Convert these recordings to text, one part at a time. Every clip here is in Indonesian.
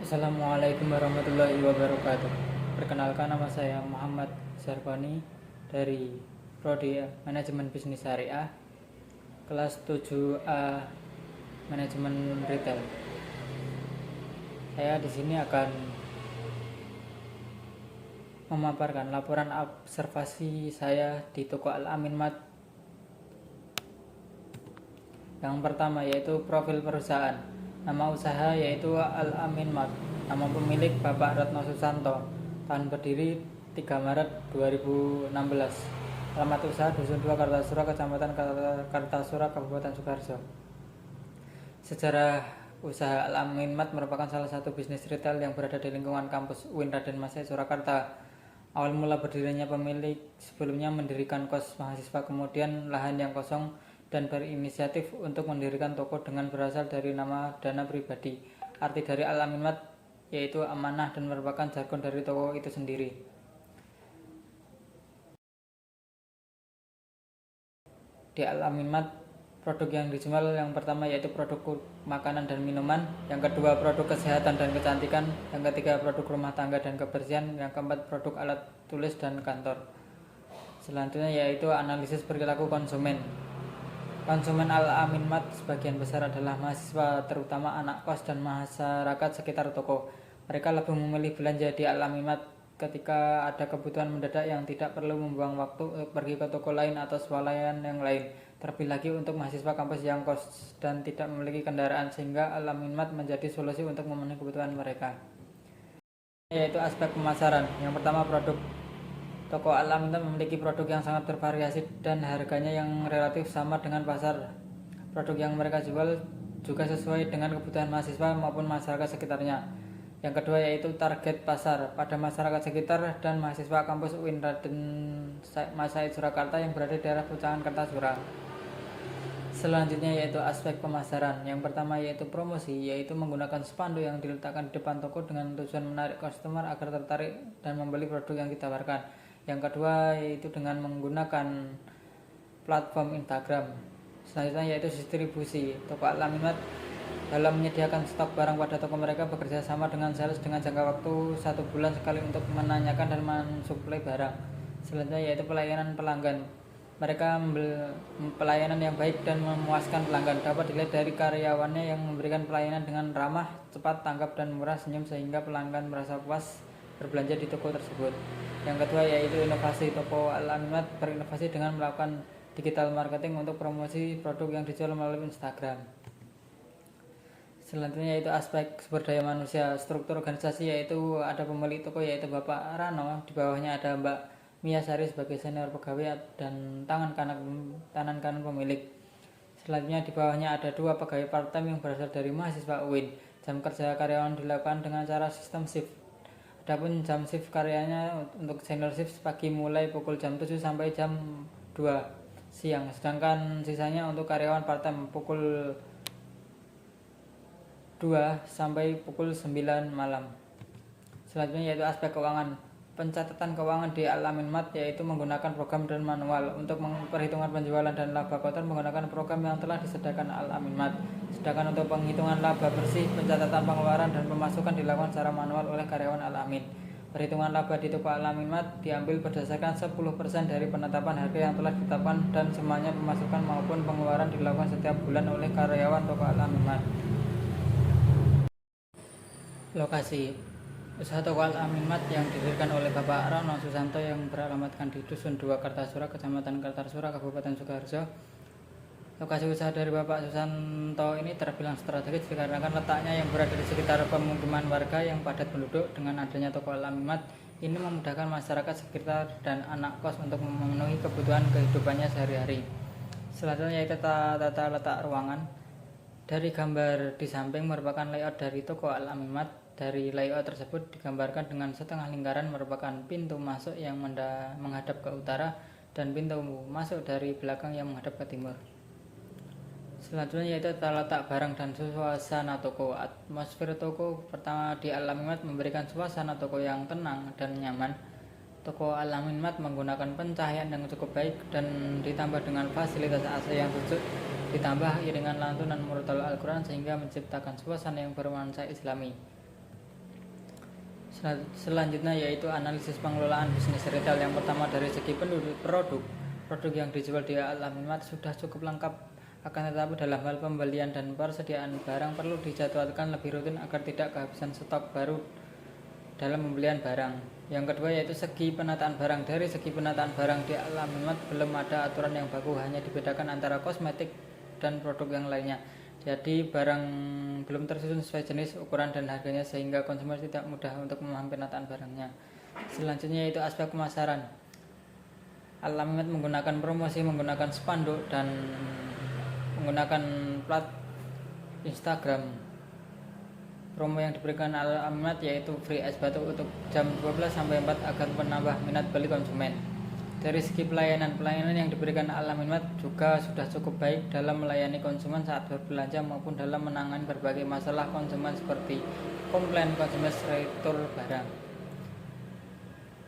Assalamualaikum warahmatullahi wabarakatuh. Perkenalkan, nama saya Muhammad Zarbani dari Prodi Manajemen Bisnis Syariah, kelas 7A Manajemen Retail. Saya di sini akan memaparkan laporan observasi saya di toko Al-Amin Mart. Yang pertama yaitu profil perusahaan. Nama usaha yaitu Al-Amin Mart. Nama pemilik Bapak Retno Susanto. Tahun berdiri 3 Maret 2016. Alamat usaha Dusun 2 Kartasura, Kecamatan Kartasura, Kabupaten Sukoharjo. Sejarah usaha Al-Amin Mart merupakan salah satu bisnis retail yang berada di lingkungan kampus UIN Raden Masih Surakarta. Awal mula berdirinya pemilik sebelumnya mendirikan kos mahasiswa, kemudian lahan yang kosong, dan berinisiatif untuk mendirikan toko dengan berasal dari nama dana pribadi. Arti dari Al-Amin Mart yaitu amanah dan merupakan jargon dari toko itu sendiri. Di Al-Amin Mart, produk yang dijual yang pertama yaitu produk makanan dan minuman, yang kedua produk kesehatan dan kecantikan, yang ketiga produk rumah tangga dan kebersihan, yang keempat produk alat tulis dan kantor. Selanjutnya yaitu analisis perilaku konsumen. Konsumen Al-Amin Mart sebagian besar adalah mahasiswa, terutama anak kos dan masyarakat sekitar toko. Mereka lebih memilih belanja di Al-Amin Mart ketika ada kebutuhan mendadak yang tidak perlu membuang waktu untuk pergi ke toko lain atau swalayan yang lain. Terlebih lagi untuk mahasiswa kampus yang kos dan tidak memiliki kendaraan, sehingga Al-Amin Mart menjadi solusi untuk memenuhi kebutuhan mereka. Yaitu aspek pemasaran. Yang pertama, produk. Toko Al-Amin Mart memiliki produk yang sangat bervariasi dan harganya yang relatif sama dengan pasar. Produk yang mereka jual juga sesuai dengan kebutuhan mahasiswa maupun masyarakat sekitarnya. Yang kedua yaitu target pasar pada masyarakat sekitar dan mahasiswa kampus UIN Raden Masih Surakarta yang berada di daerah Pucang Kartasura. Selanjutnya yaitu aspek pemasaran. Yang pertama yaitu promosi, yaitu menggunakan spanduk yang diletakkan di depan toko dengan tujuan menarik customer agar tertarik dan membeli produk yang ditawarkan. Yang kedua yaitu dengan menggunakan platform Instagram. Selanjutnya yaitu distribusi. Toko Al-Amin Mart dalam menyediakan stok barang pada toko mereka bekerja sama dengan sales dengan jangka waktu 1 bulan sekali untuk menanyakan dan mensuplai barang. Selanjutnya yaitu pelayanan pelanggan. Mereka pelayanan yang baik dan memuaskan pelanggan dapat dilihat dari karyawannya yang memberikan pelayanan dengan ramah, cepat, tanggap, dan murah senyum sehingga pelanggan merasa puas berbelanja di toko tersebut. Yang kedua yaitu inovasi. Toko Al-Amin Mart berinovasi dengan melakukan digital marketing untuk promosi produk yang dijual melalui Instagram. Selanjutnya yaitu aspek sumber daya manusia. Struktur organisasi yaitu ada pemilik toko yaitu Bapak Rano, di bawahnya ada Mbak Mia Sari sebagai senior pegawai dan tangan kanan pemilik. Selanjutnya di bawahnya ada 2 pegawai part-time yang berasal dari mahasiswa UIN. Jam kerja karyawan dilakukan dengan cara sistem shift. Adapun jam shift karyanya untuk senior shift pagi mulai pukul jam 7 sampai jam 2 siang, sedangkan sisanya untuk karyawan part-time pukul 2 sampai pukul 9 malam. Selanjutnya yaitu aspek keuangan. Pencatatan keuangan di Al-Amin Mart yaitu menggunakan program dan manual. Untuk perhitungan penjualan dan laba kotor menggunakan program yang telah disediakan Al-Amin Mart. Sedangkan untuk penghitungan laba bersih, pencatatan pengeluaran dan pemasukan dilakukan secara manual oleh karyawan Al-Amin. Perhitungan laba di toko Al-Amin Mart diambil berdasarkan 10% dari penetapan harga yang telah ditetapkan dan semuanya pemasukan maupun pengeluaran dilakukan setiap bulan oleh karyawan toko Al-Amin Mart. Lokasi usaha toko Al-Amin Mart yang didirikan oleh Bapak Retno Susanto yang beralamatkan di Dusun 2 Kartasura, Kecamatan Kartasura, Kabupaten Sukoharjo. Lokasi usaha dari Bapak Susanto ini terbilang strategis dikarenakan letaknya yang berada di sekitar pemukiman warga yang padat penduduk. Dengan adanya toko Al-Amin Mart ini memudahkan masyarakat sekitar dan anak kos untuk memenuhi kebutuhan kehidupannya sehari-hari. Selanjutnya yaitu tata letak ruangan. Dari gambar di samping merupakan layout dari toko Al-Amin Mart. Dari layout tersebut digambarkan dengan setengah lingkaran merupakan pintu masuk yang menghadap ke utara dan pintu masuk dari belakang yang menghadap ke timur. Selanjutnya yaitu tata letak barang dan suasana toko. Atmosfer toko pertama di Al-Amin Mart memberikan suasana toko yang tenang dan nyaman. Toko Al-Amin Mart menggunakan pencahayaan yang cukup baik dan ditambah dengan fasilitas AC yang sejuk, ditambah iringan lantunan murotal Al-Quran sehingga menciptakan suasana yang bernuansa Islami. Selanjutnya yaitu analisis pengelolaan bisnis retail. Yang pertama dari segi penduduk produk yang dijual di Al-Aminmat sudah cukup lengkap, akan tetapi dalam hal pembelian dan persediaan barang perlu dijadwalkan lebih rutin agar tidak kehabisan stok baru dalam pembelian barang. Yang kedua yaitu segi penataan barang. Dari segi penataan barang di Al-Aminmat belum ada aturan yang baku, hanya dibedakan antara kosmetik dan produk yang lainnya. Jadi barang belum tersusun sesuai jenis, ukuran, dan harganya sehingga konsumen tidak mudah untuk memahami penataan barangnya. Selanjutnya yaitu aspek pemasaran. Al-Aminmat menggunakan promosi, menggunakan spanduk, dan menggunakan plat Instagram. Promo yang diberikan Al-Aminmat yaitu free es batu untuk jam 12 sampai 4 agar menambah minat beli konsumen. Dari segi pelayanan yang diberikan Al-Aminmat juga sudah cukup baik dalam melayani konsumen saat berbelanja maupun dalam menangani berbagai masalah konsumen seperti komplain konsumen retur barang.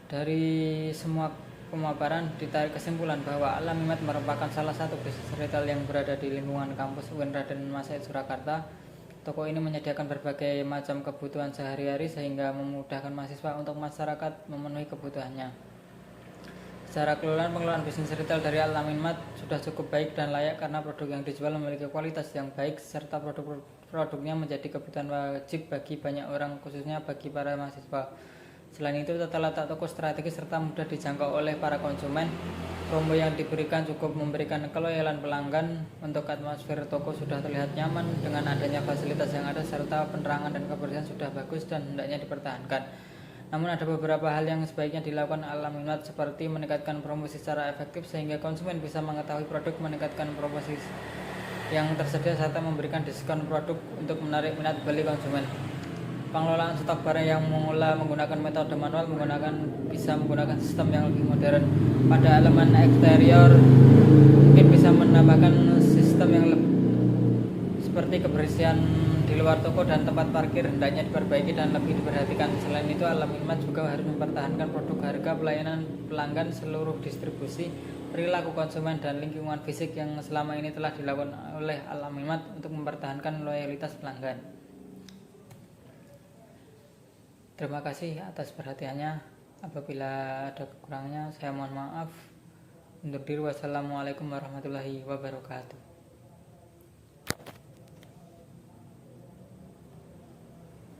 Dari semua pemaparan ditarik kesimpulan bahwa Al-Aminmat merupakan salah satu bisnis retail yang berada di lingkungan kampus UIN Raden Masaid Surakarta. Toko ini menyediakan berbagai macam kebutuhan sehari-hari sehingga memudahkan mahasiswa untuk masyarakat memenuhi kebutuhannya. Secara pengelolaan bisnis retail dari Al-Aminmat sudah cukup baik dan layak karena produk yang dijual memiliki kualitas yang baik serta produknya menjadi kebutuhan wajib bagi banyak orang, khususnya bagi para mahasiswa. Selain itu, tata letak toko strategis serta mudah dijangkau oleh para konsumen. Promo yang diberikan cukup memberikan keloyalan pelanggan. Untuk atmosfer toko sudah terlihat nyaman dengan adanya fasilitas yang ada serta penerangan dan kebersihan sudah bagus dan hendaknya dipertahankan. Namun ada beberapa hal yang sebaiknya dilakukan Al-Aminmat seperti meningkatkan promosi secara efektif sehingga konsumen bisa mengetahui produk, meningkatkan promosi yang tersedia serta memberikan diskon produk untuk menarik minat beli konsumen. Pengelolaan stok barang yang menggunakan metode manual bisa menggunakan sistem yang lebih modern. Pada elemen eksterior mungkin bisa menambahkan sistem yang seperti kebersihan di luar toko dan tempat parkir hendaknya diperbaiki dan lebih diperhatikan. Selain itu, Al-Aminmat juga harus mempertahankan produk, harga, pelayanan pelanggan, seluruh distribusi, perilaku konsumen, dan lingkungan fisik yang selama ini telah dilakukan oleh Al-Aminmat untuk mempertahankan loyalitas pelanggan. Terima kasih atas perhatiannya. Apabila ada kekurangannya, saya mohon maaf. Undur diri. Wassalamualaikum warahmatullahi wabarakatuh.